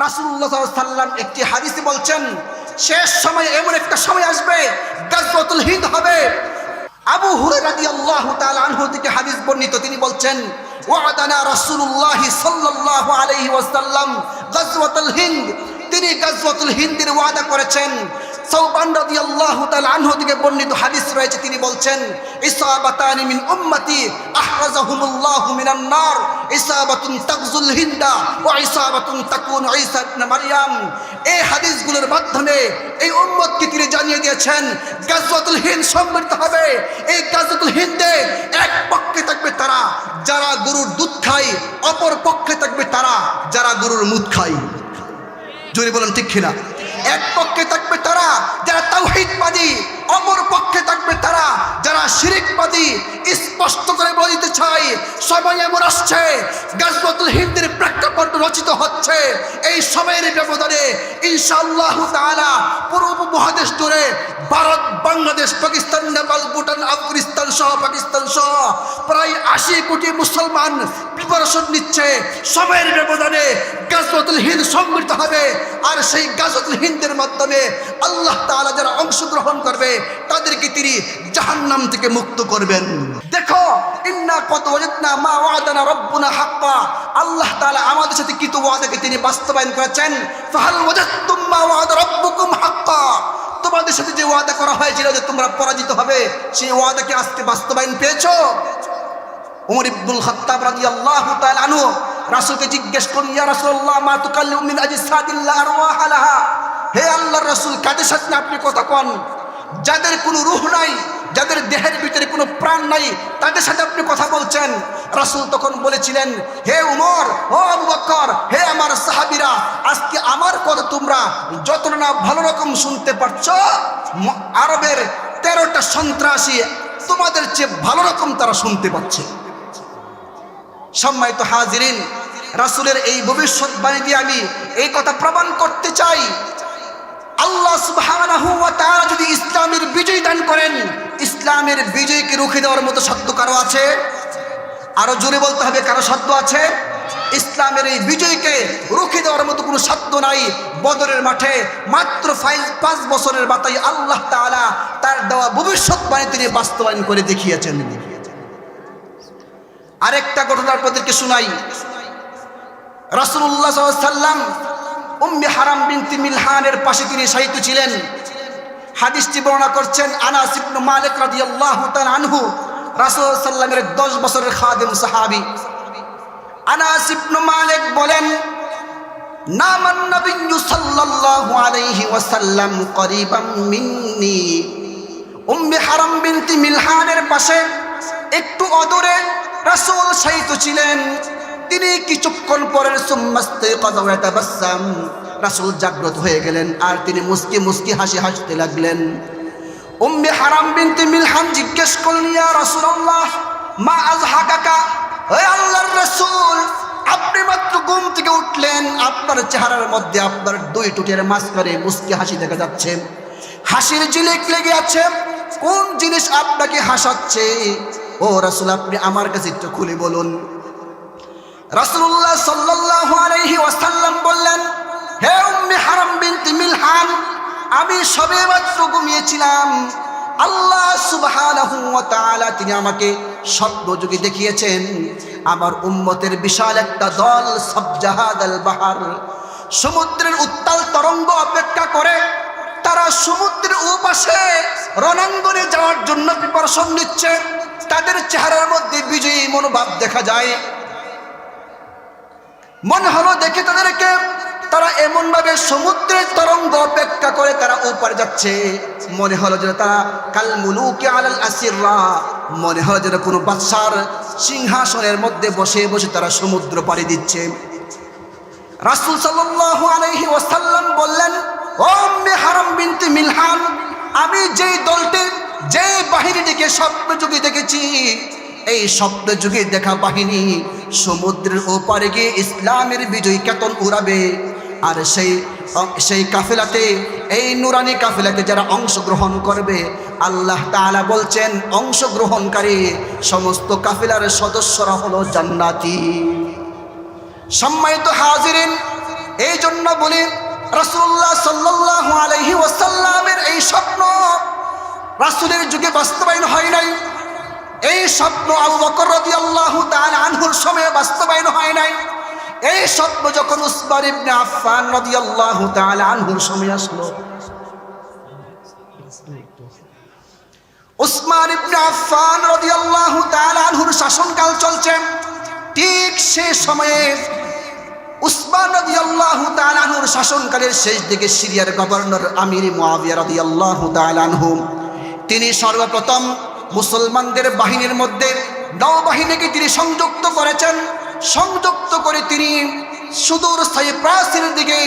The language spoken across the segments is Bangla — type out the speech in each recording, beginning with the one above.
রাসূলুল্লাহ সাল্লাল্লাহু আলাইহি ওয়াসাল্লাম একটি হাদিসে বলছেন, শেষ সময় এমন একটা সময় আসবে, গাজওয়াতুল হিন্দ হবে। আবু হুরায়রা রাদিয়াল্লাহু তাআলা আনহু থেকে হাদিস বর্ণিত, তিনি বলছেন, ওয়াদানা রাসূলুল্লাহ সাল্লাল্লাহু আলাইহি ওয়াসাল্লাম গাজওয়াতুল হিন্দ, তিনি গাজওয়াতুল হিন্দের ওয়াদা করেছেন। সাওবান রাদিয়াল্লাহু তাআলা আনহু থেকে বর্ণিত হাদিস রয়েছে, তিনি বলছেন, ইসাবাতানি মিন উম্মতি আহরাজাহুমুল্লাহু মিনান নার, ইসাবাতুন তাগজুল হিন্দা ওয়া ইসাবাতুন তাকুনু ঈসা ইবনে মারইয়াম। এই হাদিসগুলোর মাধ্যমে এই উম্মতকে তিনি জানিয়ে দিয়েছেন গাজওয়াতুল হিন্দ সংঘটিত হবে। এই গাজওয়াতুল হিন্দে এক পক্ষে থাকবে তারা যারা গরুর দুধ খায়, অপর পক্ষে থাকবে তারা যারা গরুর মুদ খায়। জোরে বলেন ঠিক কিনা? এক পক্ষে থাকবে তারা যারা তাওহীদবাদী, অপর পক্ষে থাকবে তারা যারা শিরকবাদী। স্পষ্ট করে বলতে চাই, সময় এমন আসছে, গাজওয়াতুল হিন্দের প্রেক্ষাপট রচিত হচ্ছে। এই সময়ের ব্যবধানে ইনশাআল্লাহ তাআলা পুরো উপমহাদেশ জুড়ে ভারত, বাংলাদেশ, পাকিস্তান, নেপাল, ভুটান, আফগানিস্তান সহ পাকিস্তান সহ প্রায় 80 কোটি মুসলমান প্রিপারেশন নিচ্ছে। সময়ের ব্যবধানে গাজওয়াতুল হিন্দ সংঘটিত হবে, আর সেই গাজওয়াতুল হিন্দের মাধ্যমে আল্লাহ তাআলা যারা অংশগ্রহণ করবে তাদেরকে তিনি জাহান্নাম থেকে মুক্ত করবেন। দেখো, ইন্না কদ ওয়াজাদনা মা ওয়াদানা রাব্বুনা হাক্কা, আল্লাহ তাআলা আমাদের সাথে কৃত ওয়াদাকে তিনি বাস্তবায়ন করেছেন। ফাহাল ওয়াজাদতুম মা ওয়াদা রাব্বুকুম হাক্কা, তোমাদের সাথে যে ওয়াদা করা হয়েছিল যে তোমরা পরাজিত হবে, সেই ওয়াদাকে আজকে বাস্তবায়ন পেয়েছো? ওমর ইবনুল খাত্তাব রাদিয়াল্লাহু তাআলা আনহু রাসূলকে জিজ্ঞেস করলেন, ইয়া রাসূলুল্লাহ মা তুকাল্লিমু মিন আজসাদিল্লাহ আরওয়াহা লাহা, হে আল্লাহর রাসূল, কাদের সাথে আপনি কথা কন? যাদের কোনো রূহ নাই, যাদের দেহের ভিতরে কোনো প্রাণ নাই, তাদের সাথে আপনি কথা বলছেন। রাসূল তখন বলেছিলেন, হে উমর, ও আবু বকর, হে আমার সাহাবীরা, আজকে আমার কথা তোমরা যতটা না ভালো রকম শুনতে পারছো, আরবের 13টা সন্ত্রাসী তোমাদের চেয়ে ভালো রকম তারা শুনতে পাচ্ছে। সম্মানিত হাজিরিন, রাসূলের এই ভবিষ্যৎবাণী দিয়ে আমি এই কথা প্রমাণ করতে চাই, আল্লাহ সুবহানাহু ওয়া তাআলা যদি ইসলামের বিজয় দান করেন, ইসলামের বিজয়কে রুখে দেওয়ার মতো সাধ্য কারো আছে? আরো জোরে বলতে হবে, কারো সাধ্য আছে? ইসলামের এই বিজয়কে রুখে দেওয়ার মতো কোনো সাধ্য নাই। বদরের মাঠে মাত্র 5 বছরের মাথায় আল্লাহ তাআলা তার দেওয়া ভবিষ্যৎবাণী তিনি বাস্তবায়ন করে দেখিয়েছেন। আরেকটা ঘটনা আপনাদেরকে শোনাই। রাসূলুল্লাহ সাল্লাল্লাহু আলাইহি ওয়াসাল্লাম উম্মে হারাম বিনতে মিলহানের পাশে তিনি শায়িত ছিলেন। হাদিসটি বর্ণনা করছেন আনাস ইবনে মালিক রাদিয়াল্লাহু তাআলা আনহু, রাসূল সাল্লাল্লাহু আলাইহি ওয়াসাল্লামের 10 বছরের খাদেম সাহাবী। আনাস ইবনে মালিক বলেন, নামান নবিয়্যু সাল্লাল্লাহু আলাইহি ওয়াসাল্লাম করিবাম মিন্নি, উম্মে হারাম বিনতে মিলহানের পাশে একটু অদূরে রাসূল শায়িত ছিলেন। তিনি কিছুক্ষণ পরে রাসূল জাগ্রত হয়ে গেলেন, আর তিনি মুস্কি মুস্কি হাসি হাসতে লাগলেন। উম্মে হারাম বিনতে মিলহান জিজ্ঞেস করলেন, ইয়া রাসূলুল্লাহ মা আযহাকাকা, হে আল্লাহর রাসূল, আপনি মাত্র ঘুম থেকে উঠলেন, আপনার চেহারার মধ্যে আপনার 2 ঠোঁটের মাঝখানে মুস্কি হাসি দেখা যাচ্ছে, হাসির ঝিলিক লেগে আছে, কোন জিনিস আপনাকে হাসাচ্ছে? ও রাসূল, আপনি আমার কাছে একটু খুলে বলুন। রাসূলুল্লাহ সাল্লাল্লাহু আলাইহি ওয়াসাল্লাম বললেন, হে উম্মে হারাম বিনতে মিলহান, আমি সবেমাত্র ঘুমিয়েছিলাম, আল্লাহ সুবহানাহু ওয়া তাআলা তিনি আমাকে স্বপ্নযোগে দেখিয়েছেন আমার উম্মতের বিশাল একটা দল সাবজাহাদাল বাহার, সমুদ্রের উত্তাল তরঙ্গ অপেক্ষা করে, তারা সমুদ্রের ওপাশে রণাঙ্গনে যাওয়ার জন্য প্রিপারেশন নিচ্ছে। তাদের চেহারার মধ্যে বিজয়ী মনোভাব দেখা যায়। মনে হলো দেখে তাদেরকে, তারা এমন ভাবে সমুদ্রের তরঙ্গ অপেক্ষা করে তারা ওপারে যাচ্ছে, মনে হলো যে তারা কাল মুলুকি আলাল আসিররা, মনে হলো যে কোনো বাদশার সিংহাসনের মধ্যে বসে বসে তারা সমুদ্র পাড়ি দিচ্ছে। রাসূল সাল্লাল্লাহু আলাইহি ওয়াসাল্লাম বললেন, ও উম্মে হারাম বিনতে মিলহান, আমি যেই দলটি, যে বাহিনীটিকে স্বপ্নযোগে দেখেছি, এই স্বপ্নযোগে দেখা বাহিনী সমুদ্রের ওপারে গিয়ে ইসলামের বিজয় কেতন উড়াবে, আর সেই কাফেলাতে, এই নুরানি কাফেলাতে যারা অংশগ্রহণ করবে, আল্লাহ তাআলা বলছেন অংশগ্রহণকারী সমস্ত কাফেলার সদস্যরা হলো জান্নাতি। সম্মানিত হাজিরিন, এই জন্য বলি রাসূলুল্লাহ সাল্লাল্লাহু আলাইহি ওয়াসাল্লামের এই স্বপ্ন রাসূলের যুগে বাস্তবায়ন হয় নাই। এই স্বপ্ন আবু বকর রাদিয়াল্লাহু তাআলা আনহুর সময়ে বাস্তবায়ন হয় নাই। এই স্বপ্ন যখন উসমান ইবনে আফফান রাদিয়াল্লাহু তাআলা আনহুর সময়ে আসলো, উসমান ইবনে আফফান রাদিয়াল্লাহু তাআলা আনহুর শাসনকাল চলছে, ঠিক সেই সময়ে উসমান রাদিয়াল্লাহু তাআলা আনহুর শাসনকালের শেষ দিকে সিরিয়ার গভর্নর আমির মুয়াবিয়া রাদিয়াল্লাহু তাআলা আনহু তিনি সর্বপ্রথম মুসলমানদের বাহিনীর মধ্যে নৌবাহিনীকে তিনি সংযুক্ত করেছেন। সংযুক্ত করে তিনি সুদূর সাইপ্রাসের দিকে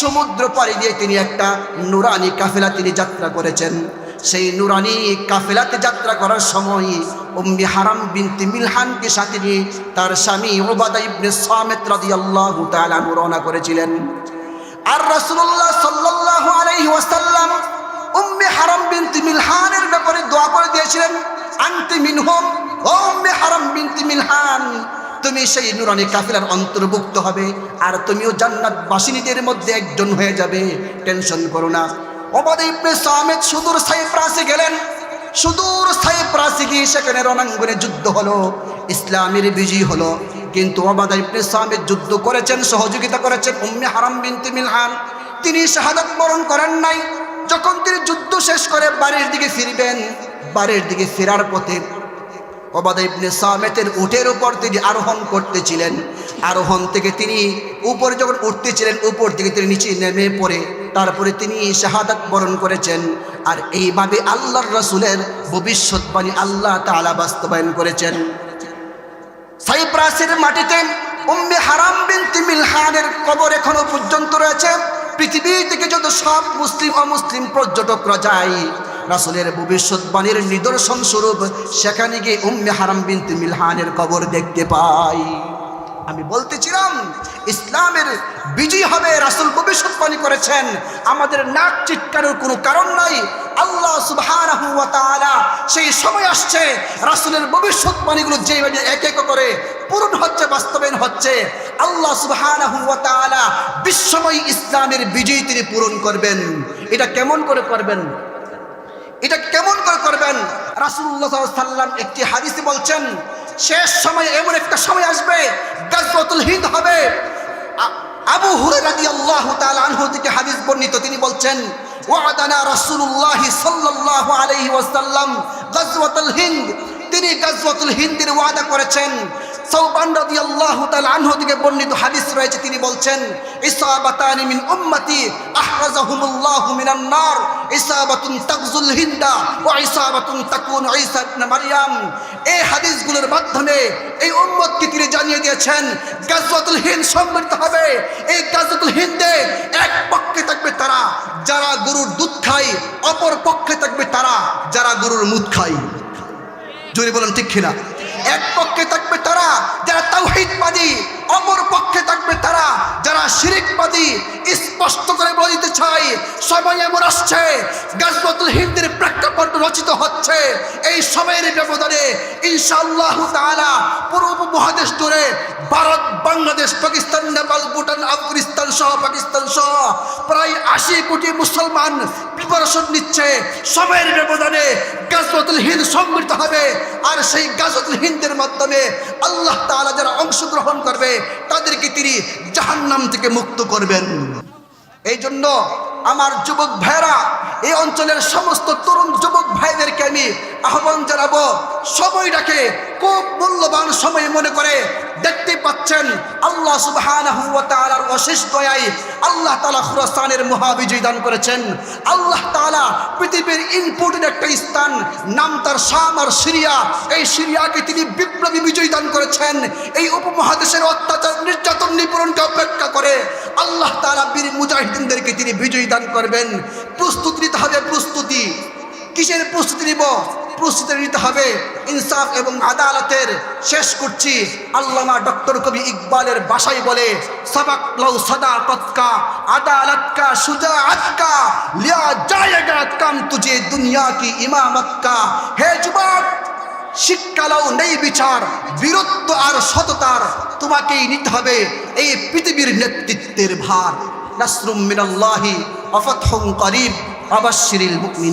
সমুদ্র পাড়ি দিয়ে তিনি একটা নুরানি কাফেলা তিনি যাত্রা করেছেন। সেই নুরানি কাফেলাতে যাত্রা করার সময় উম্মে হারাম বিনতে মিলহানকে সাথে নিয়ে তার স্বামী উবাদা ইবনে সামিত রাদিয়াল্লাহু তাআলা রওনা করেছিলেন। আর রাসূলুল্লাহ সাল্লাল্লাহু আলাইহি ওয়াসাল্লাম উম্মে হারাম বিনতে মিলহানের ব্যাপারে দোয়া করে দিয়েছিলেন, আনতি মিনহুম, ও উম্মে হারাম বিনতে মিলহান, তুমি সেই নুরানি কাফেলার অন্তর্ভুক্ত হবে আর তুমিও জান্নাতবাসীদের মধ্যে একজন হয়ে যাবে, টেনশন করো না। উবাদা ইবনে সামিত সুদূর সাইপ্রাসে গেলেন। সুদূর সাইপ্রাসে গিয়ে সেখানে রণাঙ্গনে যুদ্ধ হলো, ইসলামের বিজয় হলো। কিন্তু উবাদা ইবনে সামিত যুদ্ধ করেছেন, সহযোগিতা করেছেন উম্মে হারাম বিনতে মিলহান, তিনি শাহাদাত বরণ করেন নাই। যখন তিনি যুদ্ধ শেষ করে বাড়ির দিকে ফিরবেন, বাড়ির দিকে ফেরার পথে উবাদা ইবনে সামিতের উটের উপর তিনি আরোহণ করতেছিলেন। আরোহণ থেকে তিনি উপরে যখন উঠতেছিলেন, উপর থেকে তিনি নিচে নেমে পড়ে তারপরে তিনি শাহাদাত বরণ করেছেন। আর এইভাবে আল্লাহর রাসূলের ভবিষ্যৎবাণী আল্লাহ তাআলা বাস্তবায়ন করেছেন। সাইপ্রাসের মাটিতে উম্মে হারাম বিনতে মিলহানের কবর এখনো পর্যন্ত রয়েছে। পৃথিবী থেকে যত সব মুসলিম অমুসলিম পর্যটকরা যায়, রাসূলের ভবিষ্যৎবাণীর নিদর্শন স্বরূপ সেখানে গিয়ে উম্মে হারাম বিনতে মিলহানের কবর দেখতে পাই। আমি বলতেছিলাম ইসলামের বিজয় হবে, রাসূল ভবিষ্যৎবাণী করেছেন। আমাদের নাক চিৎকারের কোনো কারণ নাই। আল্লাহ সুবহানাহু ওয়া তাআলা সেই সময় আসছে, রাসূলের ভবিষ্যৎবাণীগুলো যেভাবে এক এক করে পূরণ হচ্ছে, বাস্তবায়ন হচ্ছে, আল্লাহ সুবহানাহু ওয়া তাআলা বিশ্বময় ইসলামের বিজয় তিনি পূরণ করবেন। এটা কেমন করে করবেন? এটা কেমন করে করবেন? রাসূলুল্লাহ সাল্লাল্লাহু আলাইহি ওয়াসাল্লাম একটি হাদিসে বলছেন, শেষ সময় এমন একটা সময় আসবে, গাজওয়াতুল হিন্দ হবে। আবু হুরায়রা রাদিয়াল্লাহু তাআলা আনহু থেকে হাদিস বর্ণিত, তিনি বলছেন, ওয়াদানা রাসূলুল্লাহ সাল্লাল্লাহু আলাইহি ওয়াসাল্লাম গাজওয়াতুল হিন্দ, তিনি গাজওয়াতুল হিন্দের ওয়াদা করেছেন। সাওবান রাদিয়াল্লাহু তাআলা আনহু থেকে বর্ণিত হাদিস রয়েছে, তিনি বলছেন, ইসাবাতানি মিন উম্মতি আহরাজাহুমুল্লাহু মিনান নার, ইসাবাতুন তাগজুল হিন্দা ওয়া ইসাবাতুন তাকুনু ঈসা ইবনে মারইয়াম। এই হাদিসগুলোর মাধ্যমে এই উম্মতকে তিনি জানিয়ে দিয়েছেন গাজওয়াতুল হিন্দ সংঘটিত হবে। এই গাজওয়াতুল হিন্দে এক পক্ষে থাকবে তারা যারা গরুর দুধ খায়, অপর পক্ষে থাকবে তারা যারা গরুর মুদ খায়। জোরে বলেন ঠিক কিনা? এক পক্ষে থাকবে তারা যারা তাওহীদবাদী, অপর পক্ষে থাকবে তারা যারা শিরকবাদী। স্পষ্ট করে বলে দিতে চাই, সময় এমন আসছে, গাজওয়াতুল হিন্দের প্রেক্ষাপট রচিত হচ্ছে। এই সময়ের ব্যবধানে ইনশাআল্লাহ তাআলা পুরো উপমহাদেশ জুড়ে ভারত, বাংলাদেশ, পাকিস্তান, নেপাল, ভুটান, আফগানিস্তান সহ পাকিস্তান সহ প্রায় 80 কোটি মুসলমান প্রিপারেশন নিচ্ছে। সময়ের ব্যবধানে গাজওয়াতুল হিন্দ সংগঠিত হবে। আর সেই গাজওয়াতুল হিন্দের মাধ্যমে আল্লাহ তাআলা যারা অংশগ্রহণ করবে তাদেরকে তিনি জাহান্নাম থেকে মুক্ত করবেন। এই জন্য আমার যুবক ভাইরা, এই অঞ্চলের সমস্ত তরুণ যুবক ভাইদেরকে আমি আহ্বান জানাবো, সময়টাকে খুব মূল্যবান সময় মনে করে দেখতে পাচ্ছেন আল্লাহ সুবহানাহু ওয়া তাআলার অশেষ দয়ায় আল্লাহ তাআলা খুরাসানের মহাবিজয় দান করেছেন। আল্লাহ তাআলা পৃথিবীর ইম্পর্টেন্ট একটা স্থান, নাম তার শাম আর সিরিয়া, এই সিরিয়াকে তিনি বিপ্লবী বিজয় দান করেছেন। এই উপমহাদেশের অত্যাচার, নির্যাতন, নিপীড়নকে অপেক্ষা করে আল্লাহ তাআলা বীর মুজাহিদিনদেরকে তিনি বিজয় দান করবেন। প্রস্তুতি নিতে হবে। প্রস্তুতি কিসের প্রস্তুতি নিব? প্রস্তুতি নিতে হবে ইনসাফ এবং আদালতের। শেষ করছি, আল্লামা ডক্টর কবি ইকবালের ভাষায় বলে, সবাক লাউ সাদাকত কা আদালত কা শুজাআত কা লিয়া জায়েগা কাম তুঝে দুনিয়া কি ইমামত কা। হে যুবক, শিক্ষালাও নেই বিচার, বীরত্ব আর সততার তোমাকেই নিতে হবে এই পৃথিবীর নেতৃত্বের ভার। নাসরুম মিনাল্লাহি ওয়া ফাতহুন করিব ওয়া বাশশিরিল মুমিনিন।